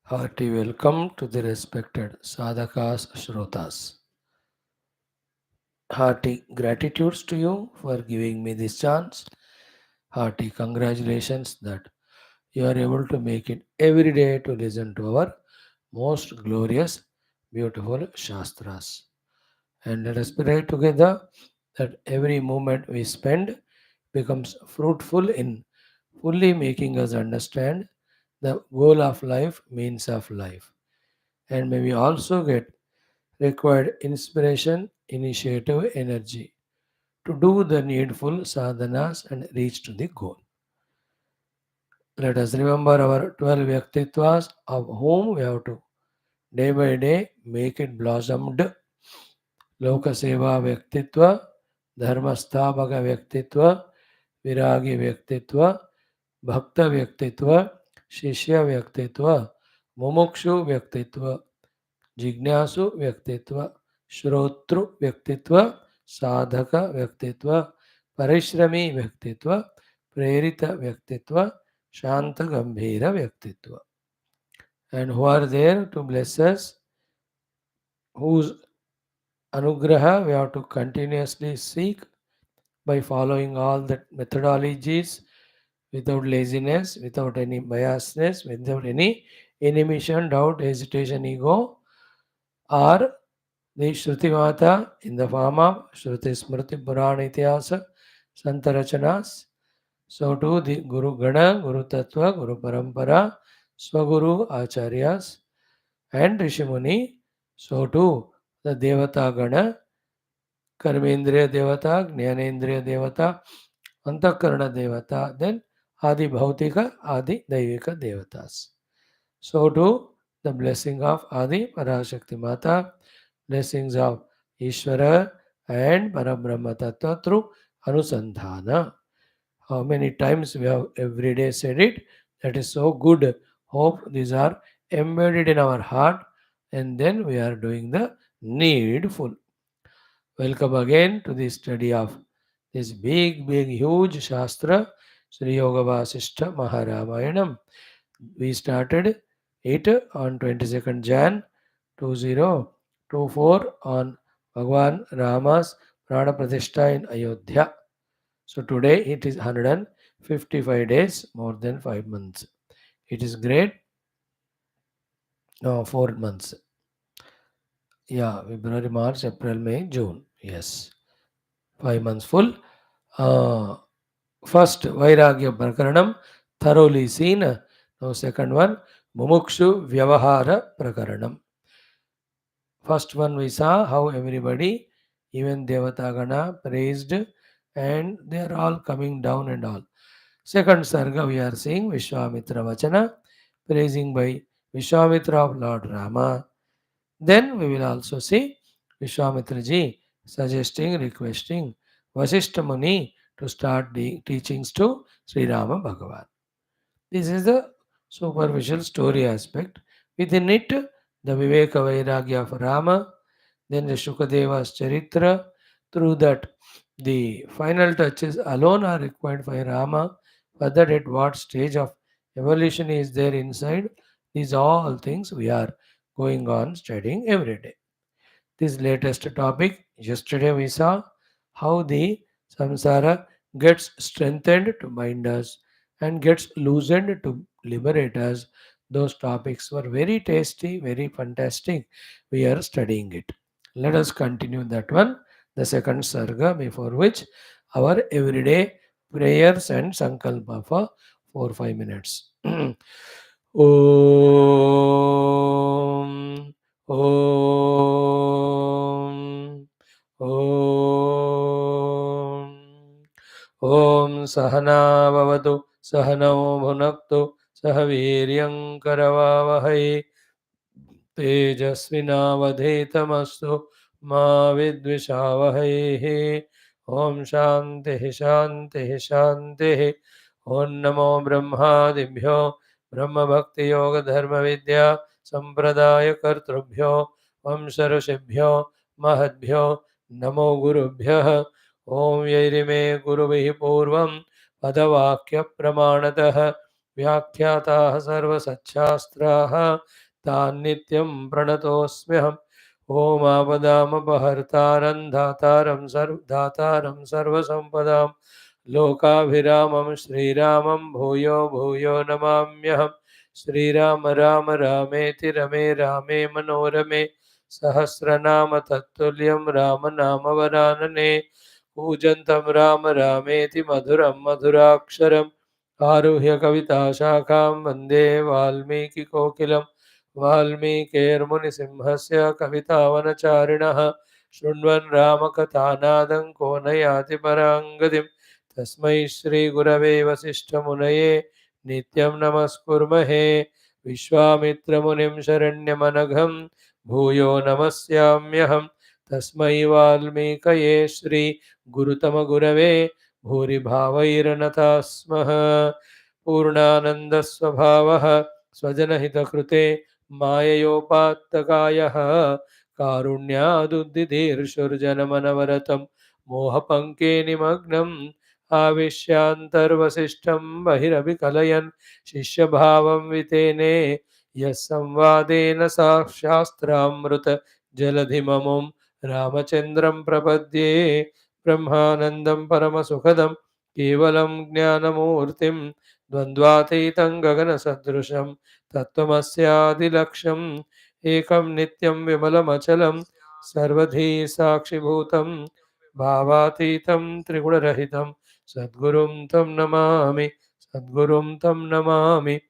Hearty welcome to the respected sadhakas shrotas. Hearty gratitudes to you for giving me this chance. Hearty congratulations that you are able to make it every day to listen to our most glorious, beautiful Shastras. And let us pray together that every moment we spend becomes fruitful in fully making us understand the goal of life, means of life. And may we also get required inspiration, initiative, energy to do the needful sadhanas and reach to the goal. Let us remember our 12 Vyaktitvas of whom we have to day by day make it blossomed. Lokaseva Vyaktitva, Dharmasthabhaka Vyaktitva, Viragi Vyaktitva, Bhakta Vyaktitva, Shishya Vyaktitva, Mumukshu Vyakitva, जिज्ञासु व्यक्तित्व, श्रोतृ व्यक्तित्व, साधक व्यक्तित्व, परिश्रमी व्यक्तित्व, प्रेरित व्यक्तित्व, शांत गंभीर व्यक्तित्व. And who are there to bless us, whose anugraha we have to continuously seek by following all the methodologies without laziness, without any biasness, without any inhibition, doubt, hesitation, ego, or the Shruti Mata in the form of Shruti Smriti Purana Ityasa Santarachanas. So too the Guru Gana, Guru Tattva, Guru Parampara, Swaguru Acharyas and Rishimuni. So too the Devata Gana, Karmendriya Devata, Jnanendriya Devata, Antakarana Devata, then Adi Bhautika, Adi Daivika Devatas. So too the blessing of Adi Parashakti Mata, blessings of Ishvara and Parabrahma Tattva through Anusandhana. How many times we have every day said it? That is so good. Hope these are embedded in our heart and then we are doing the needful. Welcome again to the study of this big, huge Shastra, Sri Yoga Vaashishtha Maha Ramayanam. We started it on 22nd Jan 2024 on Bhagwan Rama's Prana Pratishtha in Ayodhya. So today it is 155 days, more than 5 months. It is great. No, 4 months. Yeah, February, March, April, May, June. Yes, 5 months full. Uh, First, Vairagya Prakaranam, thoroughly seen. Now, second one, Mumukshu Vyavahara Prakaranam. First one we saw how everybody, even Devatagana, praised and they are all coming down and all. Second Sarga we are seeing Vishwamitra Vachana, praising by Vishwamitra of Lord Rama. Then we will also see Vishwamitra ji suggesting, requesting Vaashishtha Muni to start the teachings to Sri Rama Bhagavan. This is the superficial story aspect. Within it, the Viveka Vairagya of Rama, then the Shukadeva's Charitra. Through that, the final touches alone are required for Rama. Further, at what stage of evolution is there inside? These all things we are going on studying every day. This latest topic, yesterday we saw how the samsara gets strengthened to bind us and gets loosened to liberate us. Those topics were very tasty, very fantastic. We are studying it. Let us continue that one, the second sarga, before which our everyday prayers and sankalpa for 4-5 minutes. Om Om Om Om Sahana Bhavatu Sahanao Bhunaktu Sahaviryam Karavavahai Tejasvinavadhetamastu Ma Vidvishavahai Om Shanti Shanti Shanti Om Namo Brahmadibhyo Brahma Bhakti Yoga Dharma Vidya Sampradaya Kartrubhyo Vamsharashibhyo Mahadbhyo Namo Gurubhyah Om Yairime Gurubhi Purvam Padavakya Pramanatah व्याख्याताः सर्वसच्छास्त्राः तान् नित्यं प्रणतोऽस्म्यहम्। ॐ आपदामपहर्तारं दातारं सर्वसम्पदां लोकाभिरामं श्रीरामं भूयो भूयो नमाम्यहम्। श्रीराम राम रामेति रमे रामे मनोरमे सहस्रनाम तत्तुल्यं राम नाम वरानने। कूजन्तं राम रामेति मधुरं मधुराक्षरम् आरुह्य कविताशाखां वन्दे वाल्मीकिकोकिलं। वाल्मीकिर्मुनिसिंहस्य कवितावनचारिणः शृण्वन् रामकथानादं को न याति पराङ्गतिम्। तस्मै श्रीगुरवे वसिष्ठमुनये नित्यं नमस्कुर्महे। विश्वामित्रमुनिं शरण्यमनघं भूयो नमस्याम्यहम्। तस्मै वाल्मीकये श्रीगुरुतमगुरवे भूरिभावैरनताः स्मः। पूर्णानन्दस्वभावः स्वजनहितकृते माययोपात्तकायः कारुण्यादुद्दिदीर्षुर्जनमनवरतं मोहपङ्के निमग्नम् आविश्यान्तर्वसिष्ठं बहिरभिकलयन् शिष्यभावं वितेने यः संवादेन शास्त्रामृत जलधिममुं रामचन्द्रं प्रपद्ये। ब्रह्मानन्दं परमसुखदं केवलं ज्ञानमूर्तिं द्वन्द्वातीतं गगनसदृशं तत्त्वमस्यादिलक्ष्यम् एकं नित्यं विमलमचलं सर्वधी साक्षिभूतं भावातीतं त्रिगुणरहितं सद्गुरुं तं नमामि सद्गुरुं तं नमामि।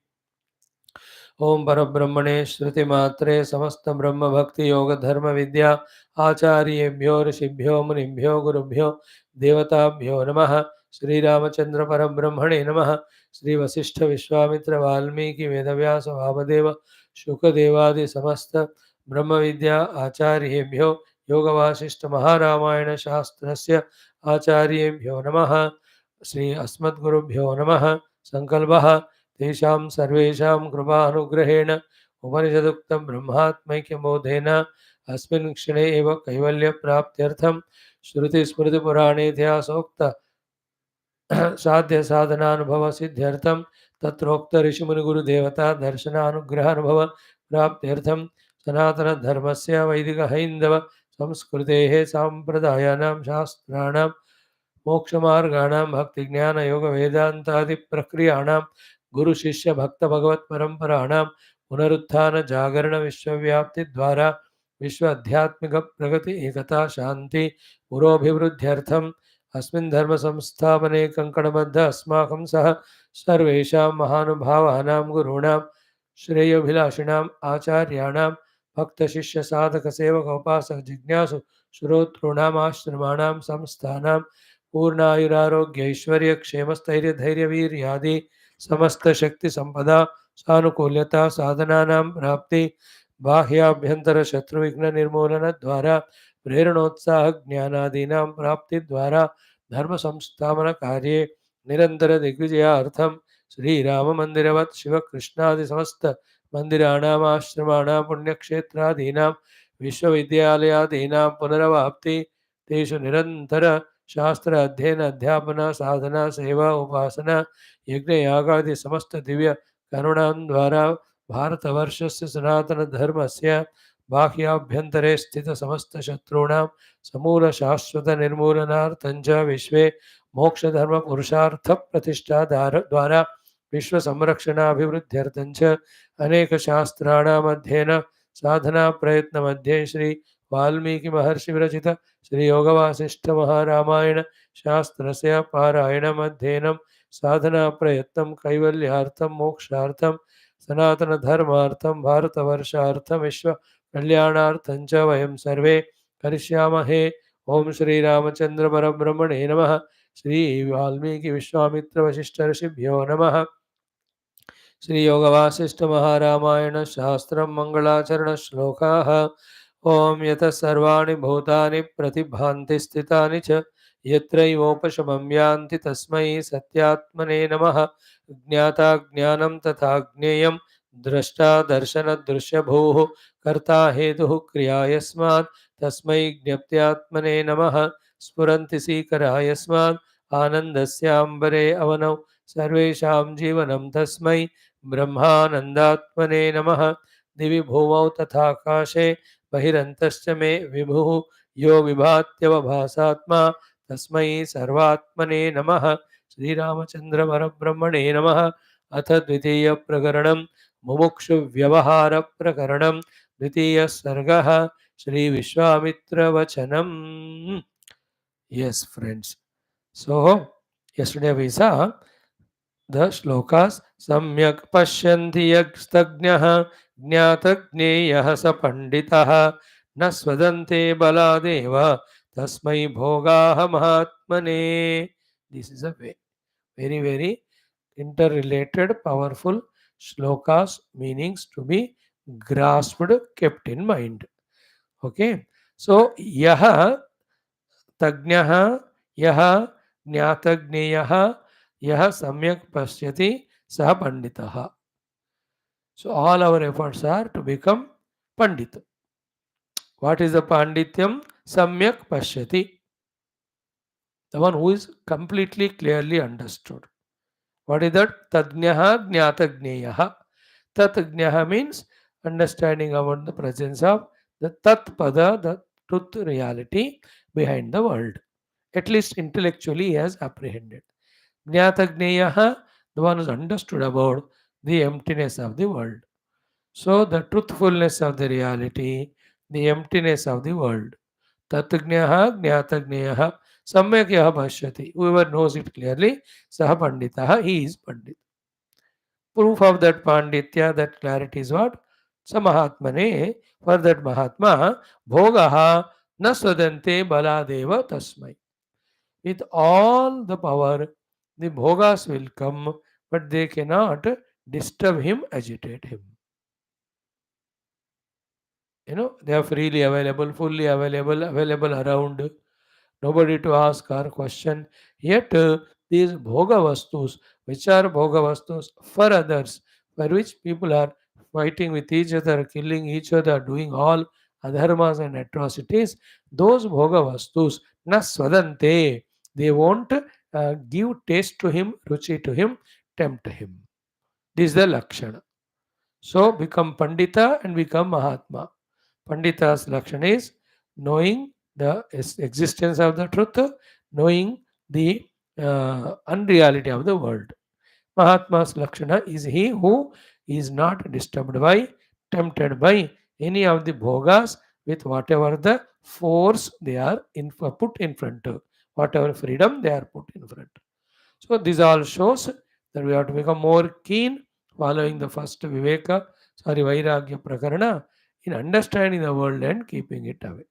ओम परब्रह्मणे श्रुतिमात्रे समस्त ब्रह्म भक्ति योग धर्म विद्या आचार्येभ्यो ऋषिभ्यो मुनिभ्यो गुरुभ्यो देवताभ्यो नमः। श्रीरामचंद्र परब्रह्मणे नमः। श्री वशिष्ठ विश्वामित्र वाल्मीकि वेदव्यास वामदेव शुकदेवादि समस्त ब्रह्म विद्या आचार्येभ्यो योग वासिष्ठ महारामायण शास्त्रस्य आचार्येभ्यो नमः। श्री अस्मद्गुरुभ्यो नमः। संकल्पः तेषां सर्वेषां कृपानुग्रहेण उपनिषदुक्तं ब्रह्मात्मैक्यबोधेन अस्मिन् क्षणे एव कैवल्यप्राप्त्यर्थं श्रुतिस्मृतिपुराणेतिहासोक्त साध्य साधनानुभव सिद्ध्यर्थं तत्रोक्त ऋषिमुनिगुरुदेवता दर्शनानुग्रहानुभव प्राप्त्यर्थं सनातनधर्मस्य वैदिक हैन्दव संस्कृतेः साम्प्रदायानां शास्त्राणां मोक्षमार्गाणां भक्तिज्ञान योग वेदान्तादि प्रक्रियाणां गुरु शिष्य भक्त भगवत परंपराणां पुनरुत्थान जागरण विश्वव्याप्ति द्वारा विश्व आध्यात्मिक प्रगति एकता शांति पुरोभिवृद्ध्यर्थम अस्मिन् धर्म संस्थापने कंकणबद्ध अस्माकं सह सर्वेषां महानुभावानां गुरूणां श्रेयोभिलाषिणाम् आचार्याणां भक्त शिष्य साधक सेवक उपासक जिज्ञासु श्रोतॄणाम् आश्रमाणां संस्थानां पूर्णायुरारोग्य ऐश्वर्य क्षेम स्थैर्य धैर्य वीर्यादि समस्त शक्ति संपदा सानुकूल्यता साधनानां प्राप्ति बाह्याभ्यंतर शत्रु विघ्न निर्मूलन द्वारा प्रेरणोत्साह ज्ञानादीनां प्राप्ति द्वारा धर्म संस्थापन कार्ये निरंतर दिग्विजयार्थं श्रीराम मंदिरवत् शिव कृष्णादि समस्त मंदिराणाम् आश्रमाणां पुण्यक्षेत्रादीनां विश्वविद्यालयादीनां पुनरवाप्ति तेषु निरंतर शास्त्र अध्ययन अध्यापन साधना सेवा उपासना यज्ञ यागादि समस्त दिव्य करुणां द्वारा भारतवर्षस्य सनातन धर्मस्य बाह्याभ्यन्तरे स्थित समस्त शत्रूणां समूल शाश्वत निर्मूलनार्थं च विश्वे मोक्षधर्म पुरुषार्थ प्रतिष्ठा द्वारा विश्व संरक्षणाभिवृद्ध्यर्थं च अनेक शास्त्राणाम् अध्ययन साधना प्रयत्न मध्ये श्री वाल्मीकि महर्षि विरचित श्री योग वासिष्ठ महारामायण शास्त्रस्य पारायणम् अध्ययनं साधना प्रयत्नं कैवल्यार्थं मोक्षार्थं सनातन धर्मार्थं भारतवर्षार्थं विश्व कल्याणार्थं च वयं सर्वे करिष्यामहे। ओम श्री रामचंद्र परब्रह्मणे नमः। श्री वाल्मीकि विश्वामित्र वशिष्ठ ऋषिभ्यो नमः। श्री योग वासिष्ठ महारामायण शास्त्रं मंगलाचरण श्लोकाः। ओम यतः सर्वाणि भूतानि प्रतिभान्ति स्थितानि च यत्रैवोपशमं यान्ति तस्मै सत्यात्मने नमः। ज्ञाता ज्ञानं तथा ज्ञेयं द्रष्टा दर्शनदृश्यभूः कर्ता हेतुः क्रिया यस्मात् तस्मै ज्ञप्त्यात्मने नमः। स्फुरन्ति सीकरा यस्मात् आनन्दस्याम्बरे अवनौ सर्वेषां जीवनं तस्मै ब्रह्मानन्दात्मने नमः। दिवि भूमौ तथाकाशे बहिरन्तश्च मे विभुः यो विभात्यवभासात्मा तस्मै सर्वात्मने नमः। श्रीरामचन्द्रपरब्रह्मणे नमः। अथ द्वितीयप्रकरणं मुमुक्षुव्यवहारप्रकरणं द्वितीयः सर्गः श्रीविश्वामित्रवचनम्. Yes, friends. So, yesterday we saw the shlokas Samyak Pashyanti Yagstagnyah Jnatagnyeyah Sa Panditah Na Swadante Baladeva Tasmai Bhogaha Mahatmane. This is a very, very interrelated, powerful shlokas, meanings to be grasped, kept in mind. Okay. So, Yaha तज्ञः यः ज्ञातज्ञेयः यः सम्यक् पश्यति सः पंडितः. So all our efforts are to become pandit. What is the pandityam? Samyak pashyati, the one who is completely clearly understood. What is that? Tadnyaha jnatagneyaha. Tatagneyaha means understanding about the presence of the tat pada, the truth reality behind the world. At least intellectually he has apprehended. Jnatagneyaha, the one who is understood about the emptiness of the world. So the truthfulness of the reality, the emptiness of the world. Tatagneyaha, jnatagneyaha, samyak yaha pashyati. Whoever knows it clearly, saha panditaha, he is pandit. Proof of that panditya, that clarity is what? Samahatmane, for that Mahatma, bhogaha na swadante baladeva tasmai. With all the power, the bhogas will come, but they cannot disturb him, agitate him. They are freely available, fully available, available around. Nobody to ask or question. Yet these bhoga vastus, which are bhoga vastus for others, for which people are fighting with each other, killing each other, doing all adharmas and atrocities, those bhoga vastus, na swadante, they won't give taste to him, ruchi to him, tempt him. This is the lakshana. So become pandita and become mahatma. Pandita's lakshana is knowing the existence of the truth, knowing the unreality of the world. Mahatma's lakshana is he who is not disturbed by, tempted by any of the bhogas with whatever the force they are put in front of, whatever freedom they are put in front. So this all shows that we have to become more keen following the first Vairagya Prakarana in understanding the world and keeping it away.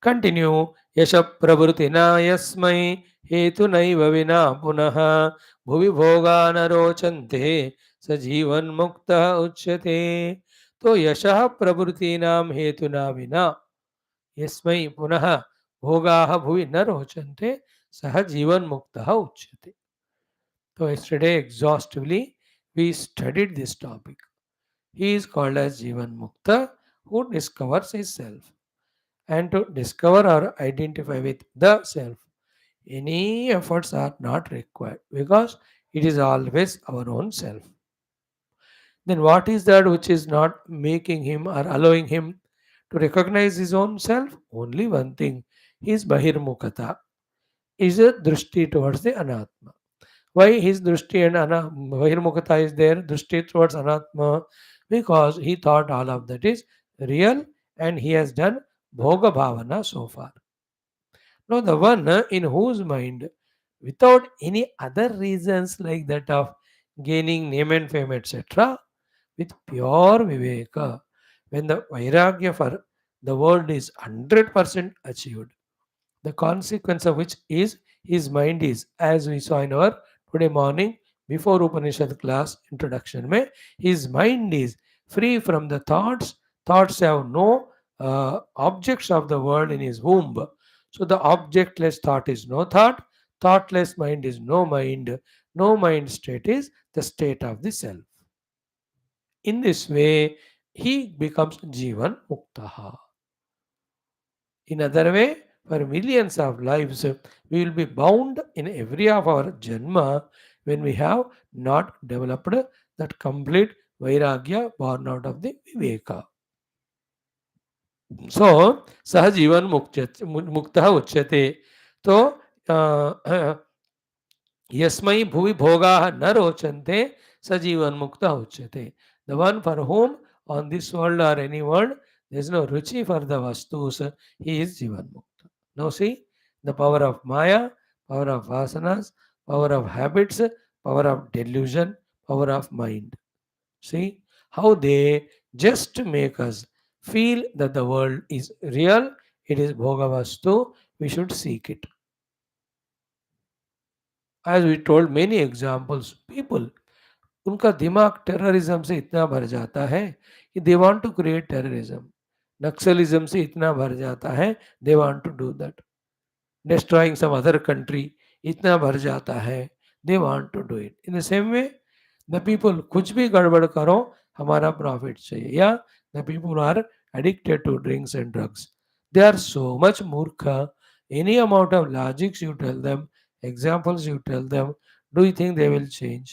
Continue. Yasha pravrutina yasmai hetu naiva vina punaha bhuvi bhoga narochante sajivan mukta uchyate. तो यशः प्रभृतीनां हेतुना विना यस्मै पुनः भोगाः भुवि न रोचन्ते सः जीवन मुक्तः उच्यते. So yesterday exhaustively we studied this topic. He is called as Jivan Mukta, who discovers his self. And to discover or identify with the self, any efforts are not required because it is always our own self. Then what is that which is not making him or allowing him to recognize his own self? Only one thing, his Bahirmukata, is a drishti towards the Anatma. Why his drishti and Bahirmukata is there, drishti towards Anatma? Because he thought all of that is real and he has done Bhoga Bhavana so far. Now, the one in whose mind, without any other reasons like that of gaining name and fame, etc., with pure Viveka, when the Vairagya for the world is 100% achieved, the consequence of which is his mind is, as we saw in our today morning before Upanishad class introduction, mein, his mind is free from the thoughts. Thoughts have no objects of the world in his womb. So the objectless thought is no thought, thoughtless mind is no mind, no mind state is the state of the self. In this way, he becomes Jivan Muktaha. In other way, For millions of lives, we will be bound in every of our janma when we have not developed that complete vairagya born out of the viveka. So, sahajivan muktah uchyate. So, यस्मै भुवि भोगाः न रोचन्ते स जीवन मुक्त उच्यते. The one for whom on this world or any world there is no ruchi for the vastus, he is jivan mukta. Now see the power of maya, power of vasanas, power of habits, power of delusion, power of mind. See how they just make us feel that the world is real, it is bhoga vastu, we should seek it. As we told many examples, people उनका दिमाग terrorism से इतना भर जाता है कि they want to create terrorism, naxalism से इतना भर जाता है they want to do that, destroying some other country इतना भर जाता है they want to do it. In the same way the people कुछ भी गड़बड़ करो हमारा प्रॉफिट चाहिए, या the people are addicted to drinks and drugs, they are so much मूर्ख. Any amount of logics you tell them, examples you tell them, do you think they will change?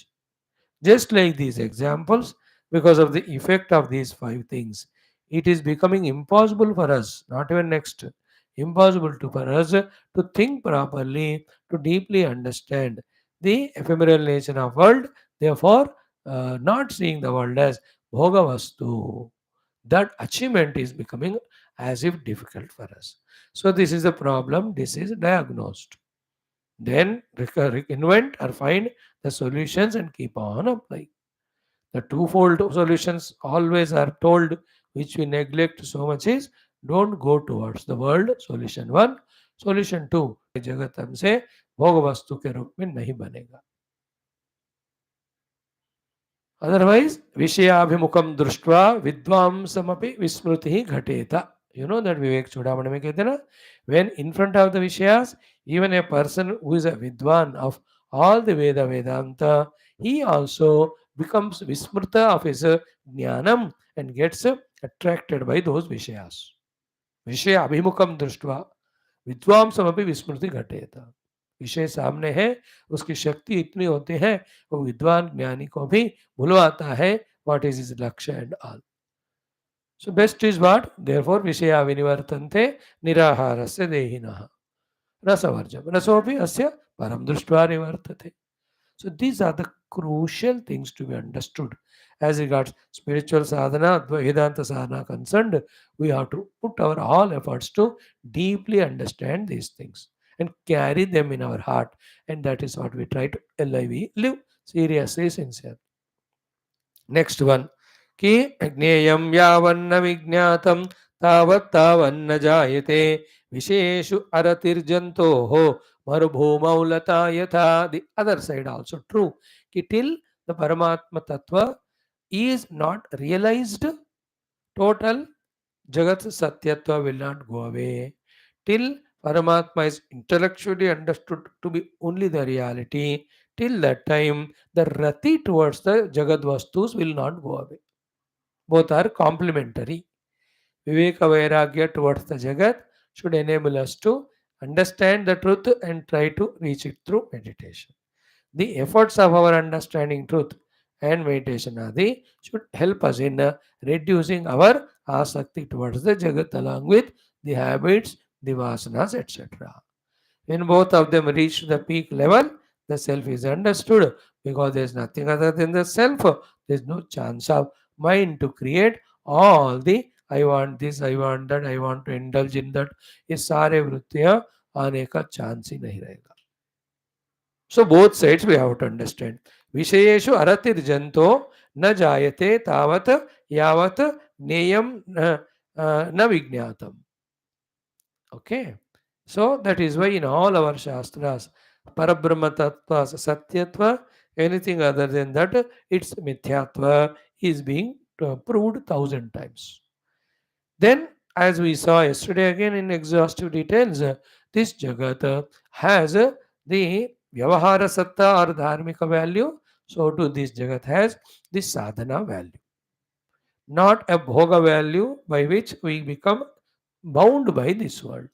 Just like these examples, because of the effect of these five things, it is becoming impossible for us, not even next, impossible to for us to think properly, to deeply understand the ephemeral nature of world. Therefore, not seeing the world as bhoga vastu, that achievement is becoming as if difficult for us. So this is the problem. This is diagnosed. Then invent or find the solutions and keep on applying. The twofold solutions always are told, which we neglect so much, is don't go towards the world. Solution one. Solution two, जगत हमसे भोग वस्तु के रूप में नहीं बनेगा. Otherwise, विषयाभिमुखम दृष्ट्वा विद्वांसमपि विस्मृति घटेत. You know that Vivek Chudamani में कहते हैं ना, when in front of the Vishayas, even a person who is a Vidwan of all the Vedanta, he also becomes Vismrta of his Jnanam and gets attracted by those Vishayas. Vishaya Abhimukam Drishtva विद्वांसमपि विस्मृति घटेत. विषय सामने है, उसकी शक्ति इतनी होती है वो विद्वान ज्ञानी को भी भुलवाता है what is his लक्ष्य and all. So best is what? Therefore विषया विनिवर्तन्ते निराहारस्य देहिनः रसवर्जम रसोपि अस्य परम दृष्ट्वा निवर्तते. So these are the crucial things to be understood. As regards spiritual sadhana, Vedanta sadhana concerned, we have to put our all efforts to deeply understand these things and carry them in our heart. And that is what we try to live seriously, sincerely. Next one. कि ज्ञेयं यावन्न विज्ञातं तावत् तावन्न जायते विशेषु अरतिर्जन्तोः मरुभूमौ लता यथा. The other side also true. कि till the Paramatma Tattva is not realized, total Jagat Satyatva will not go away. Till Paramatma is intellectually understood to be only the reality, till that time the rati towards the Jagat Vastus will not go away. Both are complementary. Viveka Vairagya towards the Jagat should enable us to understand the truth and try to reach it through meditation. The efforts of our understanding truth and meditation adi should help us in reducing our asakti towards the Jagat along with the habits, the vasanas, etc. When both of them reach the peak level, the self is understood because there is nothing other than the self. There is no chance of mind to create all the I want this, I want that, I want to indulge in that. ये सारे वृत्तियां आने का chance ही नहीं रहेगा. So both sides we have to understand. विषयेषु अरतिर्जन्तो न जायते तावत यावत ज्ञेयं न विज्ञातम. Okay. So that is why in all our Shastras, Parabrahma Tattva, Satyatva, anything other than that, its Mithyatva is being proved 1,000 times. Then, as we saw yesterday again in exhaustive details, this Jagat has the Vyavahara Satta or Dharmika value, so too this Jagat has the Sadhana value. Not a Bhoga value by which we become bound by this world.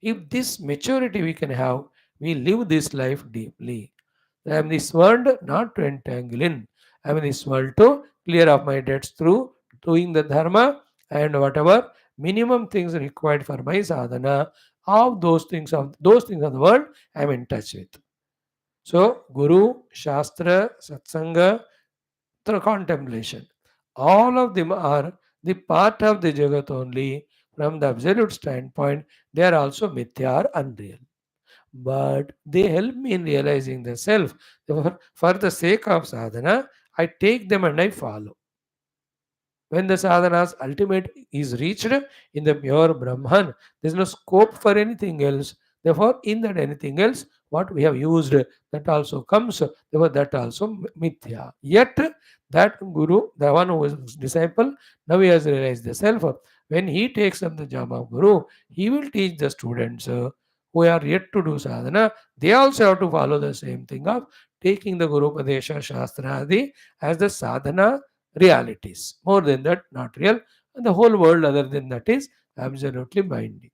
If this maturity we can have, we live this life deeply. I am this world not to entangle in. I am in this world to clear up my debts through doing the dharma and whatever minimum things required for my sadhana. Of those things of the world, I am in touch with. So, Guru, Shastra, Satsanga, through contemplation. All of them are the part of the Jagat only. From the absolute standpoint, they are also mithya or unreal. But they help me in realizing the self. Therefore, for the sake of sadhana, I take them and I follow. When the sadhana's ultimate is reached in the pure Brahman, there is no scope for anything else. Therefore, in that anything else, what we have used, that also comes. Therefore, that also mithya. Yet, that guru, the one who is disciple, now he has realized the self. When he takes up the job of guru, he will teach the students who are yet to do sadhana. They also have to follow the same thing of taking the Guru Padesha Shastra Adi as the sadhana realities. More than that, not real. And the whole world, other than that, is absolutely binding.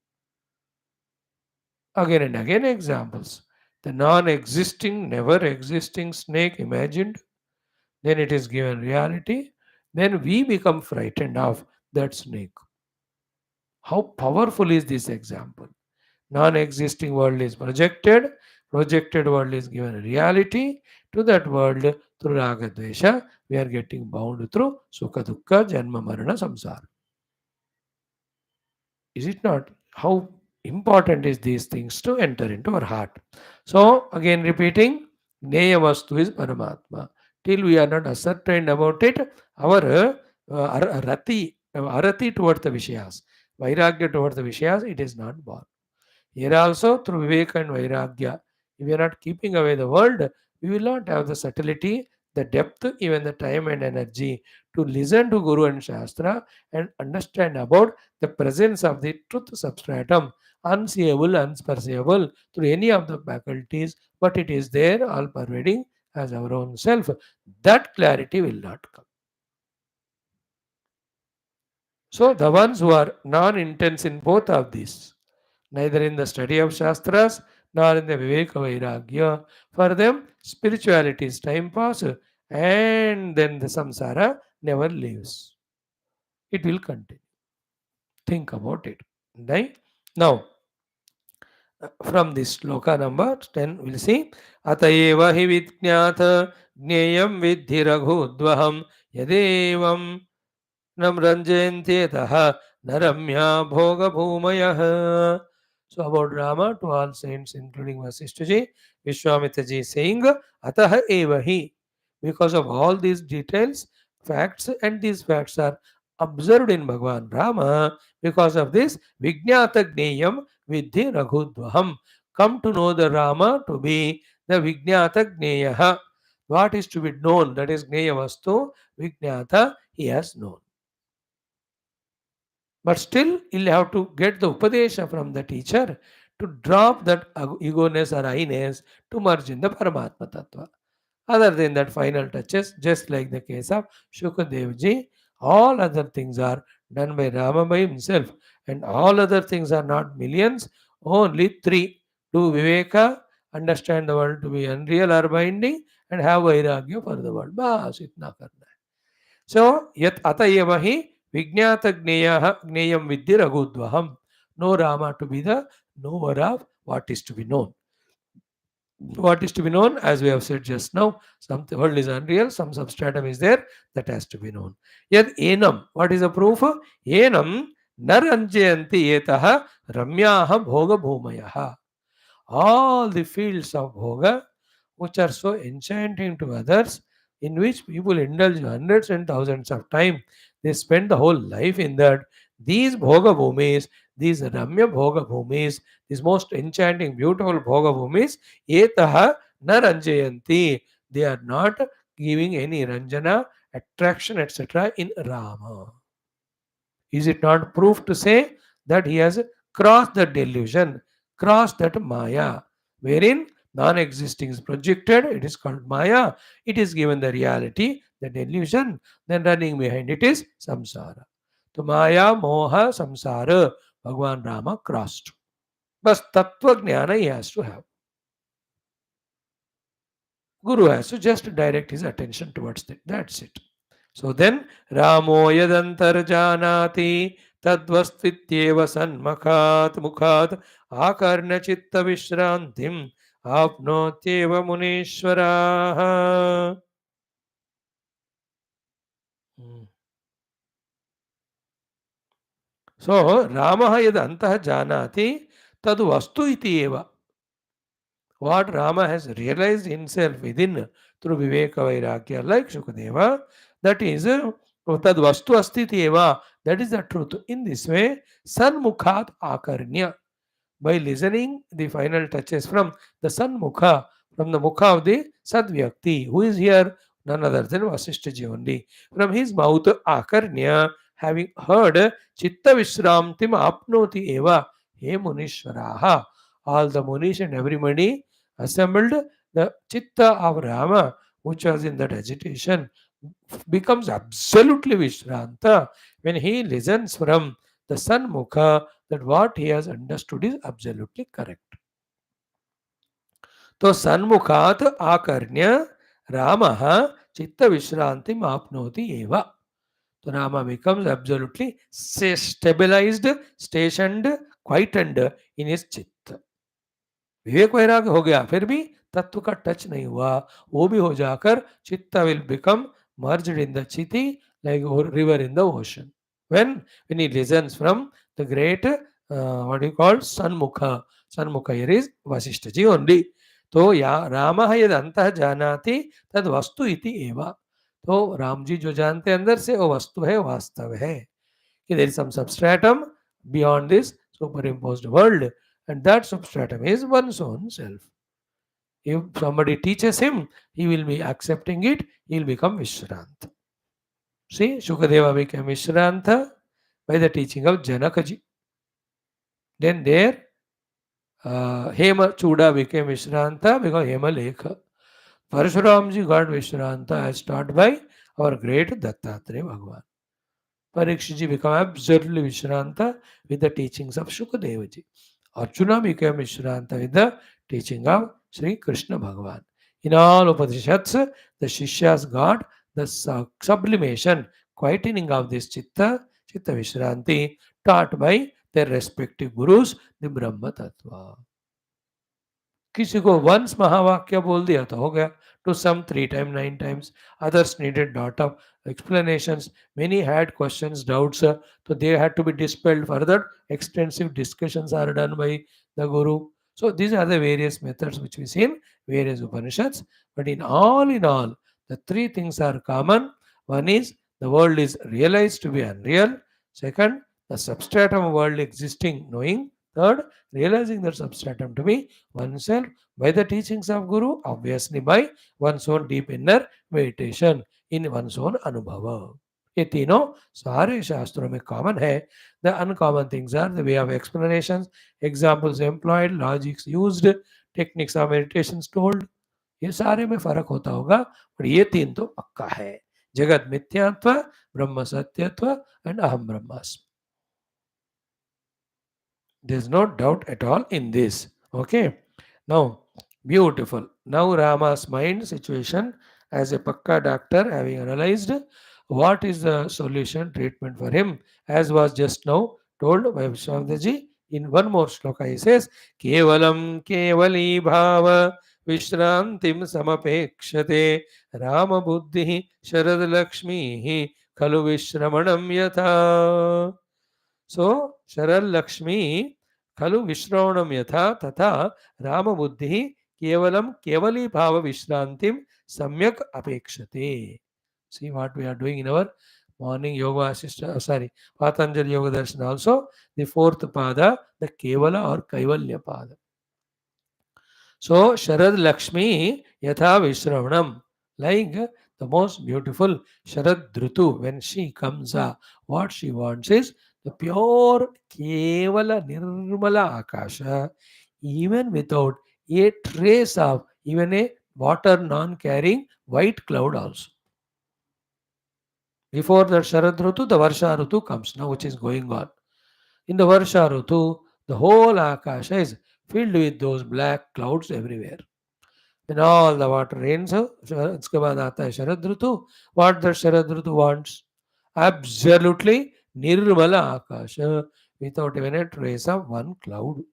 Again and again, examples. The non existing, never existing snake imagined, then it is given reality, then we become frightened of that snake. How powerful is this example? Non existing world is projected world is given reality. To that world, through Raga Dvesha, we are getting bound through Sukha Dukkha, Janma Marana Samsara. Is it not? How important is these things to enter into our heart? So, again repeating, Gneya Vastu is Paramatma. Till we are not ascertained about it, our arati towards the Vishayas, Vairagya towards the Vishayas, it is not born. Here also, through Viveka and Vairagya, if we are not keeping away the world, we will not have the subtlety, the depth, even the time and energy to listen to Guru and Shastra and understand about the presence of the truth substratum, unseeable, unsperceivable through any of the faculties, but it is there, all pervading as our own self. That clarity will not come. So, the ones who are non intense in both of these, neither in the study of Shastras nor in the Viveka Vairagya. For them, spirituality is time pass and then the samsara never leaves. It will continue. Think about it. Right? Now, from this sloka number 10, we'll see Atayeva hi vidnyatha gneyam vidhi raghudvaham yadevam nam ranjayantetaha naramya bhoga bhumayah. So about Rama to all saints, including Vaashishtha ji, Vishwamitra ji saying, Ataha evahi. Because of all these details, facts, and these facts are observed in Bhagavan Rama. Because of this, Vijnata Gneyam Vidhi Raghudvaham. Come to know the Rama to be the Vijnata Gneyaha. What is to be known, that is Gneya Vastu, Vijnata, he has known. But still, you'll have to get the Upadesha from the teacher to drop that ego-ness or I-ness to merge in the Paramatma Tattva. Other than that, final touches, just like the case of Shukadev ji, all other things are done by Rama by himself, and all other things are not millions, only three. Do Viveka, understand the world to be unreal or binding, and have Vairagya for the world. Bas, itna karna hai. So, yat atayeva hi Vijnata Gneyam Vidhi Raghudvaham. Know Rama to be the knower of what is to be known. What is to be known, as we have said just now, some the world is unreal, some substratum is there, that has to be known. Yet enam, what is the proof? Enam naranjayanti etaha ramyaha bhoga bhumayaha. All the fields of bhoga which are so enchanting to others, in which people indulge hundreds and thousands of time, they spend the whole life in that. These bhoga bhumis, these ramya bhoga bhumis, these most enchanting, beautiful bhoga bhumis, etaha na ranjayanti. They are not giving any ranjana, attraction, etc. in Rama. Is it not proof to say that he has crossed the delusion, crossed that Maya, wherein non existing is projected, it is called Maya, it is given the reality, the delusion, then running behind it is samsara. So Maya, Moha, Samsara, Bhagavan Rama crossed. but tattva jnana he has to have. Guru has to just direct his attention towards it. That's it. So then, Ramo yadantarjanati tadvastityeva sanmakhat mukhat akarna chitta vishrantim apnotyeva munishvaraha. Hmm. So, Ramaha yadantah janati tad vastu iti eva. What Rama has realized himself within through Viveka Vairagya, like Shukadeva, that is Tad Vastu Astiti Eva, that is the truth. In this way, Sanmukhat Akarnya, by listening the final touches from the Sanmukha, from the Mukha of the Sadvyakti, who is here none other than Vasishtha only. From his mouth, Akarnya, having heard Chitta Vishramtim Apnoti Eva, He Munishvaraha, all the Munish and everybody assembled, the Chitta of Rama, which was in that agitation, becomes absolutely Vishranta when he listens from the Sanmukha that what he has understood is absolutely correct. तो सन्मुखात आकर्ण्य रामः चित्त विश्रांति आपनोति एव. तो Rama becomes absolutely stabilized, stationed, quietened in his चित्त. विवेक वैराग्य हो गया फिर भी तत्व का टच नहीं हुआ, वो भी हो जाकर चित्त will become merged in the chiti like a river in the ocean. When he listens from the great what do you call Sanmukha here is Vasishtha ji only. तो या राम यद अंतः जानाति तद वस्तु इति एव. तो राम जी जो जानते हैं अंदर से वो वस्तु है, वास्तव है कि there is some substratum beyond this superimposed world, and that substratum is one's own self. If somebody teaches him, he will be accepting it, he will become Vishranta. See, Shukadeva became Vishranta by the teaching of Janakaji. Then there, Hema Chuda became Vishranta because Hema Lekha. Parshuramji got Vishranta as taught by our great Dattatreya Bhagavan. Parikshiji became absolutely Vishranta with the teachings of Shukadevaji. Arjuna became Vishranta with the teaching of Sri Krishna Bhagavan. In all Upanishads, the Shishyas got the sublimation, quietening of this Chitta Vishranti, taught by their respective gurus, the Brahma Tattva. किसी को once महावाक्य बोल दिया तो हो गया. To some 3 times, 9 times. Others needed lot of explanations. Many had questions, doubts. So they had to be dispelled. Further, extensive discussions are done by the Guru. So these are the various methods which we see in various Upanishads. But in all, the 3 things are common. One is the world is realized to be unreal. Second, the substratum of world existing, knowing. Third, realizing that substratum to be oneself by the teachings of Guru, obviously by one's own deep inner meditation in one's own अनुभव. ये तीनों सारे शास्त्रों में common है. The uncommon things are the way of explanations, examples employed, logics used, techniques of meditations told. ये सारे में फर्क होता होगा, पर ये 3 तो पक्का है. जगत मिथ्यात्व, ब्रह्म सत्यत्व एंड अहम ब्रह्मास्मि. There's no doubt at all in this. Okay. Now, beautiful. Now Rama's mind situation as a Pakka doctor, having analyzed what is the solution treatment for him, as was just now told by Vishwamitra in one more shloka. He says, Kevalam Kevali Bhava Vishrantim Samapekshate Rama Buddhi Sharad Lakshmi Kalu Vishramanam Yatha. So, Sharal Lakshmi Khalu Vishravanam Yatha Tata Rama Buddhi Kevalam Kevali Bhava Vishrantim Samyak Apekshate. See what we are doing in our morning yoga Patanjali Yoga Darshan also. The 4th pada, the Kevala or Kaivalya pada. So, Sharad Lakshmi Yatha Vishravanam, like the most beautiful Sharad Dhrutu, when she comes, what she wants is the pure Kevala Nirmala Akasha, even without a trace of even a water non-carrying white cloud also. Before the Sharad Rutu, the Varsha Rutu comes now, which is going on. In the Varsha Rutu, The whole Akasha is filled with those black clouds everywhere. When all the water rains, उसके बाद आता है शरद ऋतु. What the Sharad Ritu wants? Absolutely Nirmal Akash, without even a trace of one cloud.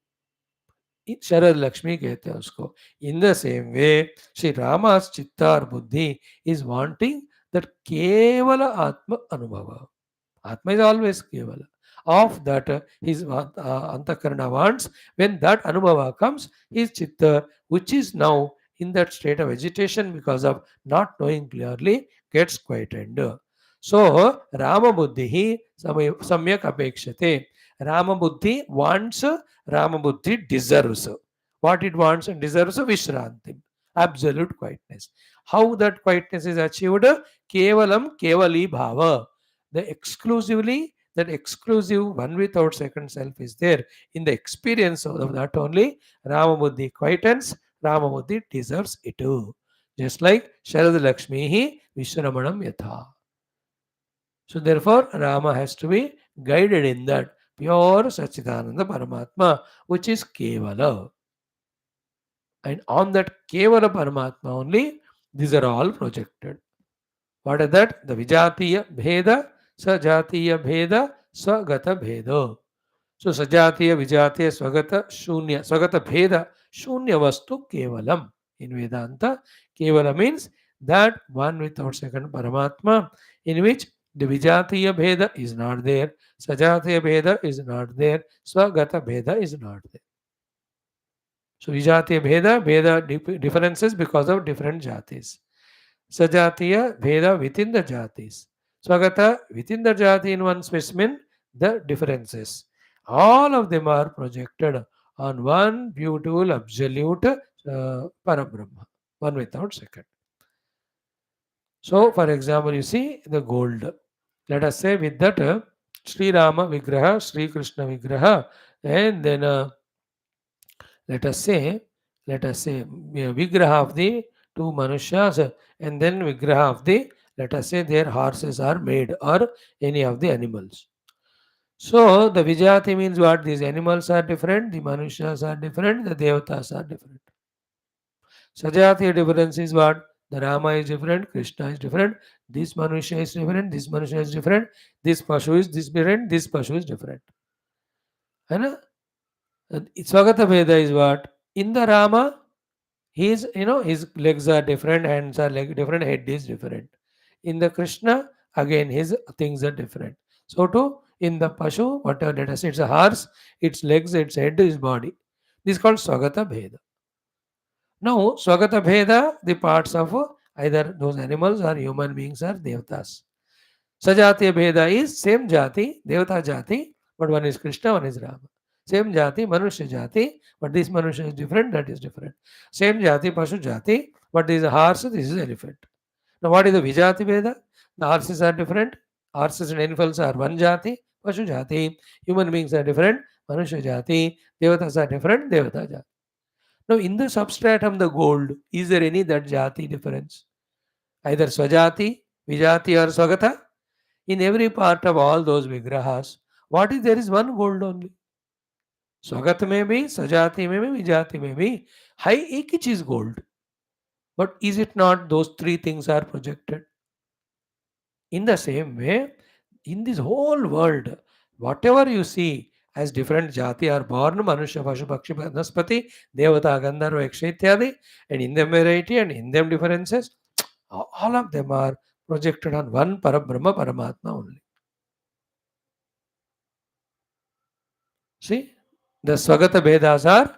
शरद लक्ष्मी कहते हैं उसको. In the same way, Sri Rama's chitta or buddhi is wanting that kevala atma anubhava. Atma is always kevala. Of that, his antakarana wants, when that anubhava comes, his chitta, which is now in that state of agitation because of not knowing clearly, gets quietened. So, Rama buddhi samyak apekshate. Rama buddhi wants, Rama buddhi deserves. What it wants and deserves, Vishranti, absolute quietness. How that quietness is achieved? Kevalam kevali bhava. The exclusively, that exclusive one without second self is there in the experience of that only. Rama buddhi quietens, Rama buddhi deserves it too. Just like Sharad Lakshmi hi Vishramanam yatha. So therefore, Rama has to be guided in that pure Sachidananda Paramatma, which is Kevala. And on that Kevala Paramatma only, these are all projected. What is that? The Vijatiya Bheda, Sajatiya Bheda, Swagata Bheda. So Sajatiya, Vijatiya, Swagata, Shunya. Swagata Bheda, Shunya Vastu Kevalam. In Vedanta, Kevala means that one without second Paramatma, in which the Vijatiya Bheda is not there, Sajatiya Bheda is not there, Swagata Bheda is not there. So Vijatiya Bheda differences because of different jatis. Sajatiya Bheda within the jatis. Swagata within the jati in one specimen, the differences. All of them are projected on one beautiful absolute Parabrahma, one without second. So, for example, you see the gold. Let us say with that Sri Rama Vigraha, Sri Krishna Vigraha, and then let us say, Vigraha of the two Manushas, and then Vigraha of the, let us say, their horses are made or any of the animals. So the Vijati means what? These animals are different, the Manushas are different, the Devatas are different. Sajati difference is what? The Rama is different, Krishna is different, this Manusha is different, this Manusha is different, this Pashu is different, this Pashu is different. है ना? Swagata Veda is what? In the Rama, his legs are different, hands are different, head is different. In the Krishna, again his things are different. So too in the Pashu, whatever, let us say it's a horse, its legs, its head, its body. This is called Swagata Bheda. Now, Swagata Bheda, the parts of either those animals or human beings are Devatas. Sajatiya Bheda is same jati, Devata jati, but one is Krishna, one is Rama. Same jati, Manusya jati, but this Manusya is different, that is different. Same jati, Pashu jati, but this is a horse, this is elephant. Now, what is the Vijati Bheda? The horses are different, horses and elephants are one jati, Pashu jati. Human beings are different, Manusya jati. Devatas are different, Devata jati. Now, in the substratum, the gold, is there any that jati difference? Either Swajati, Vijati or Swagata? In every part of all those vigrahas, what is there is one gold only. Swagat may be, Sajati may be, Vijati may be. High ek he is gold. But is it not those three things are projected? In the same way, in this whole world, whatever you see as different jati are born, Manusha, Pashu, Pakshi, Vanaspati, Devata, Gandharva, Yaksha, Ityadi, and in them variety and in them differences, all of them are projected on one Parabrahma, Paramatma only. See, the Swagata Vedas are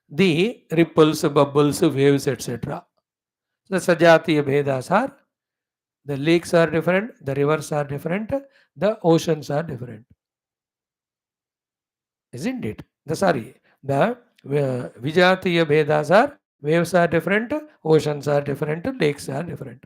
the ripples, bubbles, waves, etc. The Sajatiya Vedas are the lakes are different, the rivers are different, the oceans are different. Isn't it? The Vijatiya Vedas are waves are different, oceans are different, lakes are different.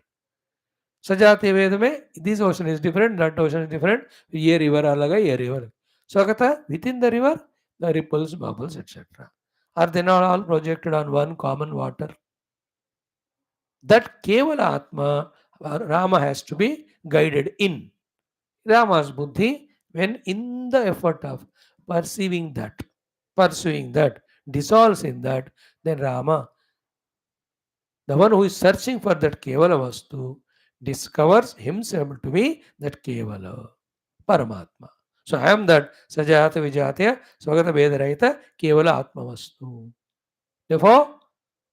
Sajatiya Veda mein this ocean is different, that ocean is different, ye river alaga, ye river. Swagata within the river, the ripples, bubbles, etc. Are they not all projected on one common water? That Kevala Atma, Rama has to be guided in. Rama's buddhi, when in the effort of perceiving that, pursuing that, dissolves in that, then Rama, the one who is searching for that Kevala Vastu, discovers himself to be that Kevala Paramatma. So I am that Sajata Vijatya Swagata Vedarahita Kevala Atma Vastu. Therefore,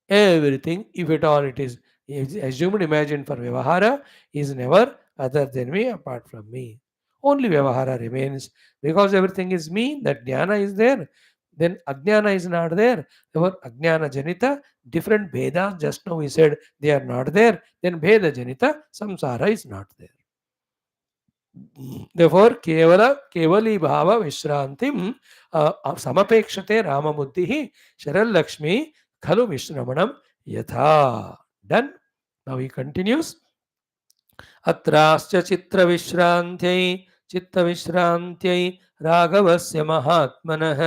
everything, if at all it is assumed, imagined for Vyavahara, is never other than me, apart from me. Only Vyavahara remains. Because everything is me, that Jnana is there, then Ajnana is not there. Therefore, Ajnana Janita, different Vedas, just now we said they are not there, then Veda Janita, Samsara is not there. Therefore, Kevali Bhava Vishrantim Samapekshate Rama Buddhi Sharal Lakshmi Khalu Vishramanam Yatha. Done. Now he continues. अत्राश्च चित्रविश्रान्त्यै चित्तविश्रान्त्यै राघवस्य महात्मनः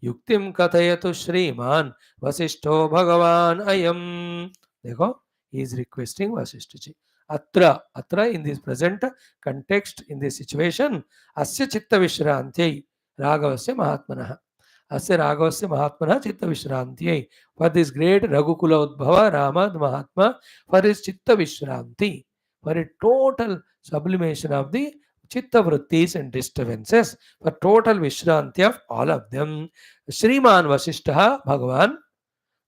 युक्तिं कथयतु श्रीमान् वसिष्ठो भगवान् अयम्. देखो, he is requesting Vasishtha ji. Atra in this present context, in this situation, asya chitta vishrantyai Raghavasya Mahatmanah. Asya Raghavasya Mahatmanah chitta vishrantyai. For this great Raghukula Udbhava, Rama, the Mahatma, for his chitta vishranti, for a total sublimation of the chitta vrittis and disturbances, for total vishranti of all of them. Sriman Vasishtha Bhagavan,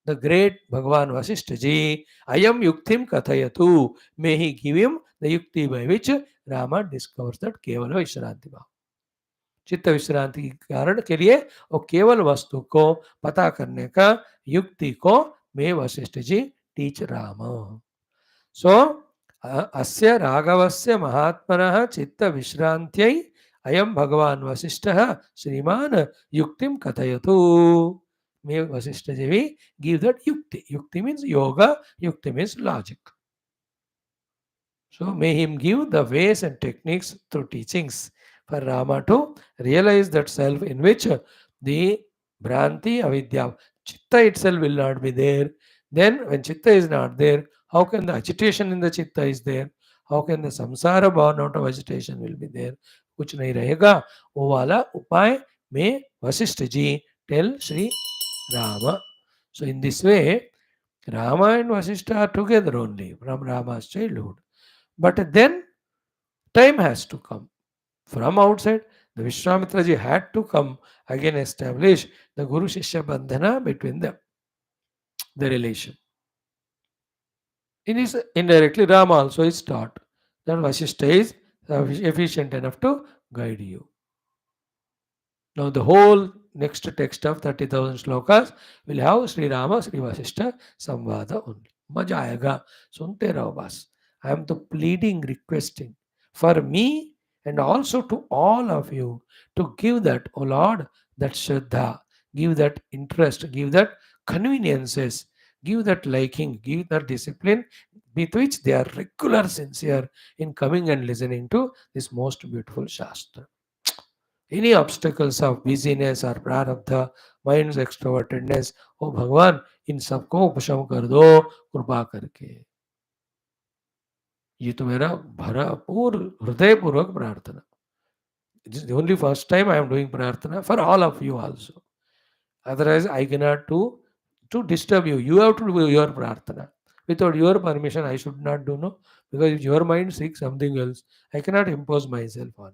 the great Bhagavan Vasishtha ji, Ayam Yuktim Kathayatu, may he give him the yukti by which Rama discovers that Kevala Vishranti Bhava. चित्त विश्रांति के कारण के लिए और केवल वस्तु को पता करने का युक्ति को मैं वशिष्ठ जी टीच राम. सो अस्य राघवस्य महात्मनः चित्त विश्रांत्यै अयम भगवान वशिष्ठः श्रीमान युक्तिम कथयतु. May Vasishtha Devi give that yukti. Yukti means yoga, yukti means logic. So may him give the ways and techniques through teachings for Rama to realize that self in which the Bhranti, Avidya, Chitta itself will not be there. Then when Chitta is not there, how can the agitation in the Chitta is there? How can the samsara born out of agitation will be there? कुछ नहीं रहेगा. वो वाला उपाय में Vashishtha ji tell Sri Rama. So in this way, Rama and Vasishtha are together only from Rama's childhood. But then time has to come. From outside, the Vishwamitra ji had to come again establish the Guru Shishya Bandhana between them, the relation. In his indirectly, Rama also is taught that Vasishtha is efficient enough to guide you. Now the whole next text of 30,000 slokas will have Sri Rama, Sri Vasishtha Samvada only. Maja aayega. Sunte raho bas. I am the pleading, requesting for me and also to all of you to give that, O Lord, that Shraddha, give that interest, give that conveniences, give that liking, give that discipline with which they are regular, sincere in coming and listening to this most beautiful Shastra. Any obstacles of busyness or prarabdha, mind's extrovertedness, oh Bhagwan, in सबको उपशम कर दो कृपा करके. ये तो मेरा भरपूर हृदयपूर्वक प्रार्थना. It is the only first time I am doing prarthana for all of you also. Otherwise, I cannot do to disturb you. You have to do your prarthana. Without your permission, I should not do, no. Because if your mind seeks something else, I cannot impose myself on.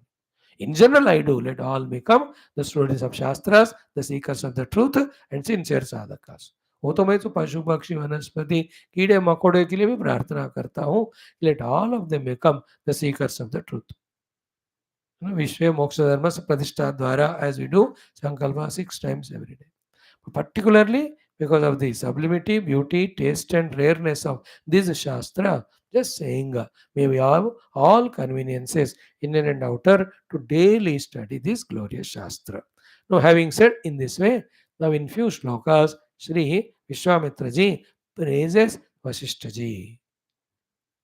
In general, I do. Let all become the students of Shastras, the seekers of the truth, and sincere sadhakas. वो तो मैं तो पशु पक्षी वनस्पति कीड़े मकोड़े के लिए भी प्रार्थना करता हूँ. Let all of them become the seekers of the truth. विश्व मोक्ष धर्म प्रतिष्ठा द्वारा, as we do sankalpa 6 times every day. Particularly because of the sublimity, beauty, taste and rareness of this Shastra, just saying, may we have all conveniences, inner and outer, to daily study this glorious Shastra. Now, having said in this way, now in few shlokas, Sri Vishwamitra ji praises Vasishtha ji.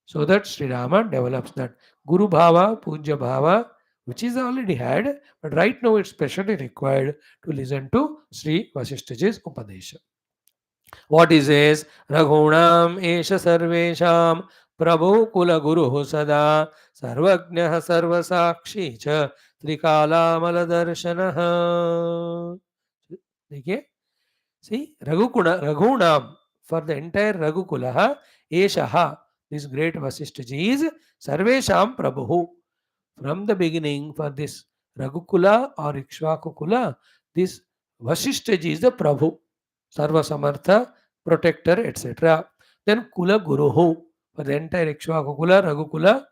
So that Sri Rama develops that Guru Bhava, Puja Bhava, which is already had, but right now it's specially required to listen to Sri Vasishthaji's Upadesha. What is this? Raghunam Esha Sarvesham Prabhu Kula Guru Sada Sarvajnah Sarvasakshi Cha Trikala Maladarshanah. देखिए, see, Raghunam, for the entire Raghukulaha, Eshaha, this great Vasishtha ji is Sarvesham Prabhu. From the beginning, for this Raghukula or Ikshvakukula, this Vasishtha ji is the Prabhu, Sarva Samartha, protector, etc. Then Kula Guruhu, for the entire Ikshvakukula, Raghukula,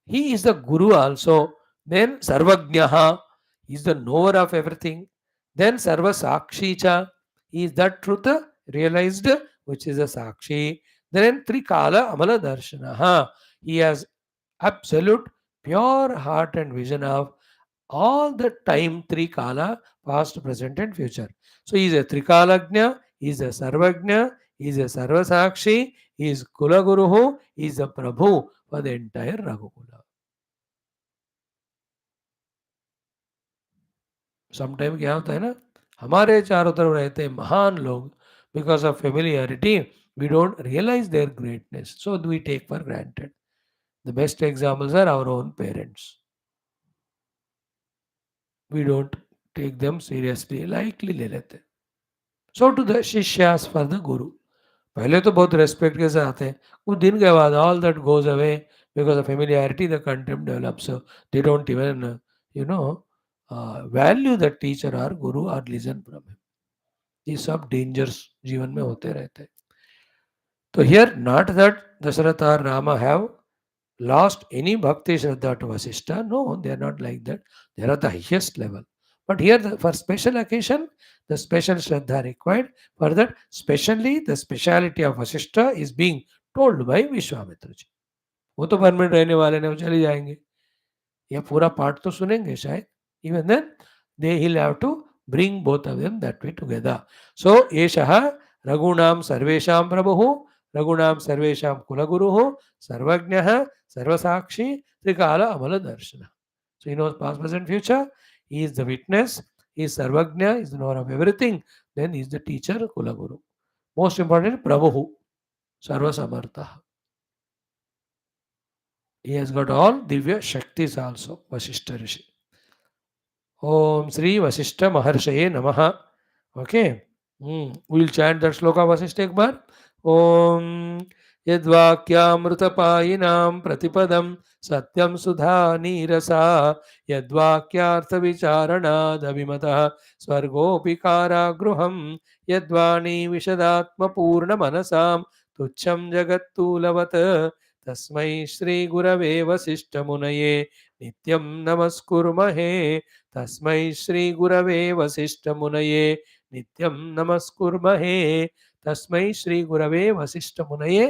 he is the Guru also. Then Sarvagnaha, he is the knower of everything. Then Sarva Sakshicha, he is that truth realized, which is a Sakshi. Then Trikala Amala Darshanaha, he has absolute pure heart and vision of all the time, Trikala, past, present, and future. So he is a Trikalagnya, he is a Sarvagnya, he is a Sarvasakshi, he is Kulaguruhu, he is a Prabhu for the entire Raghukula. Sometime क्या होता है ना, हमारे चारों तरफ रहते हैं महान लोग, because of familiarity we don't realise their greatness, so we take for granted. The best examples are our own parents. We don't take them seriously, lightly ले लेते हैं. सो टू द शिष्यास फॉर द गुरु, पहले तो बहुत respect के साथ आते हैं, कुछ दिन के बाद all that goes away because of familiarity, the contempt develops. They don't even value the teacher or guru or listen from him. ये सब डेंजर्स जीवन में होते रहते हैं. तो हियर नॉट दैट दशरथ और Rama have lost any bhakti shraddha to Vasishtha. No, they are not like that. They are at the highest level. But here, for special occasion, the special shraddha required. For that, specially, the speciality of Vasishtha is being told by Vishwamitra ji. वो तो permanent रहने वाले ने, वो चले जाएंगे. ये पूरा पाठ तो सुनेंगे शायद. Even then, he'll have to bring both of them that way together. So, Eshaha Raghunam Sarvesham Prabhu, Raghunam Sarvesham Kulaguruhu, Sarvagnaha, Sarvasakshi, Trikala Amala Darshana. So, he knows past, present, future. He is the witness. He is Sarvagnya. He is the knower of everything. Then he is the teacher, Kulaguru. Most important, Prabhu, Sarvasamartha. He has got all Divya Shaktis also, Vaashishtha Rishi. Om Shri Vaashishtha Maharsheye Namaha. Okay. We'll chant that sloka Vaashishtha ek bar. Om Yadvakyamrutapayinam Pratipadam Satyam Sudha Nirasa Yadvakyartha Vicharana Davimata Swargopikara Gruham Yadvani Vishadatma Purna Manasam Tucham Jagatulavat Tasmai Shri Gurave Vasishtha Munaye Nityam Namaskurmahe तस्मै श्री गुरवे वसिष्ठ मुनये नित्यं नमस्कुर्महे. तस्मै श्री गुरवे वसिष्ठ मुनये